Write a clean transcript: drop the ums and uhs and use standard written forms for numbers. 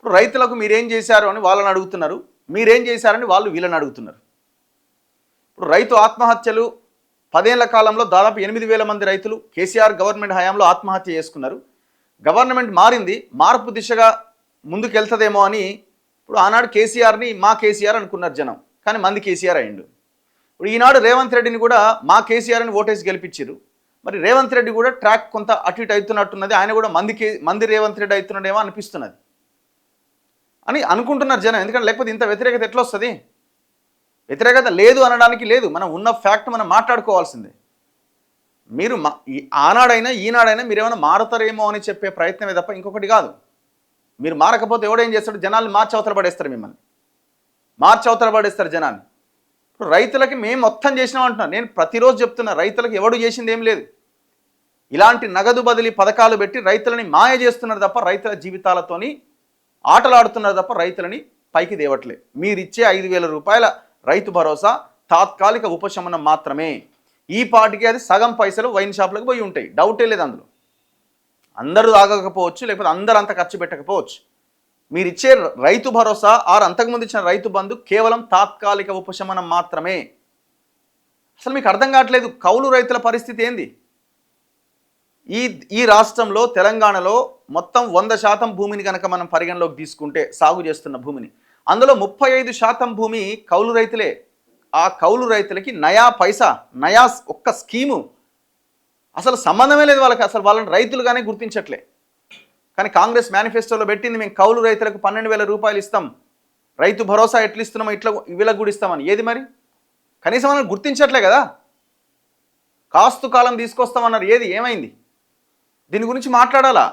ఇప్పుడు రైతులకు మీరేం చేశారు అని వాళ్ళని అడుగుతున్నారు, మీరేం చేశారని వాళ్ళు వీళ్ళని అడుగుతున్నారు. ఇప్పుడు రైతు ఆత్మహత్యలు 10 ఏళ్ల కాలంలో దాదాపు 8,000 మంది రైతులు కేసీఆర్ గవర్నమెంట్ హయాంలో ఆత్మహత్య చేసుకున్నారు. గవర్నమెంట్ మారింది, మార్పు దిశగా ముందుకెళ్తుందేమో అని ఇప్పుడు ఆనాడు కేసీఆర్ని మా కేసీఆర్ అనుకున్నారు జనం, కానీ మంది కేసీఆర్ అయ్యిండు. ఇప్పుడు ఈనాడు రేవంత్ రెడ్డిని కూడా మా కేసీఆర్ అని ఓటేసి గెలిపించారు. మరి రేవంత్ రెడ్డి కూడా ట్రాక్ కొంత అటు ఇటు అవుతున్నట్టున్నది, ఆయన కూడా మంది రేవంత్ రెడ్డి అవుతున్నాడేమో అనిపిస్తున్నది అని అనుకుంటున్నారు జనం. ఎందుకంటే లేకపోతే ఇంత వ్యతిరేకత ఎట్లా వస్తుంది? వ్యతిరేకత లేదు అనడానికి లేదు, మనం ఉన్న ఫ్యాక్ట్ మనం మాట్లాడుకోవాల్సిందే. మీరు ఆనాడైనా ఈనాడైనా మీరేమైనా మారుతారేమో అని చెప్పే ప్రయత్నమే తప్ప ఇంకొకటి కాదు. మీరు మారకపోతే ఎవడేం చేస్తాడు? జనాలు మార్చి అవతల పడేస్తారు, మిమ్మల్ని మార్చి అవతల పడేస్తారు జనాన్ని. ఇప్పుడు రైతులకి మేము మొత్తం చేసినాం అంటున్నాను. నేను ప్రతిరోజు చెప్తున్నా, రైతులకు ఎవడు చేసింది ఏం లేదు. ఇలాంటి నగదు బదిలీ పథకాలు పెట్టి రైతులని మాయ చేస్తున్నారు తప్ప, రైతుల జీవితాలతోని ఆటలాడుతున్నారు తప్ప రైతులని పైకి దేవట్లే. మీరిచ్చే 5,000 రూపాయల రైతు భరోసా తాత్కాలిక ఉపశమనం మాత్రమే. ఈ పాటికి అది సగం పైసలు వైన్ షాపులకు పోయి ఉంటాయి, డౌటే లేదు అందులో. అందరూ తాగకపోవచ్చు, లేకపోతే అందరూ అంత ఖర్చు పెట్టకపోవచ్చు. మీరిచ్చే రైతు భరోసా ఆరు అంతకుముందు ఇచ్చిన రైతు బంధు కేవలం తాత్కాలిక ఉపశమనం మాత్రమే. అసలు మీకు అర్థం కావట్లేదు కౌలు రైతుల పరిస్థితి ఏంది. ఈ రాష్ట్రంలో తెలంగాణలో మొత్తం 100% భూమిని కనుక మనం పరిగణలోకి తీసుకుంటే, సాగు చేస్తున్న భూమిని, అందులో 35% భూమి కౌలు రైతులే. ఆ కౌలు రైతులకి నయా పైసా, నయా ఒక్క స్కీము అసలు సంబంధమే లేదు వాళ్ళకి. అసలు వాళ్ళని రైతులుగానే గుర్తించట్లే. కానీ కాంగ్రెస్ మేనిఫెస్టోలో పెట్టింది, మేము కౌలు రైతులకు 12,000 రూపాయలు ఇస్తాం, రైతు భరోసా ఎట్లా ఇస్తున్నామో ఇట్లా వీళ్ళకి కూడా ఇస్తామని. ఏది మరి? కనీసం మనం గుర్తించట్లే కదా. కాస్తు కాలం తీసుకొస్తామన్నారు, ఏది ఏమైంది? దీని గురించి మాట్లాడాలా.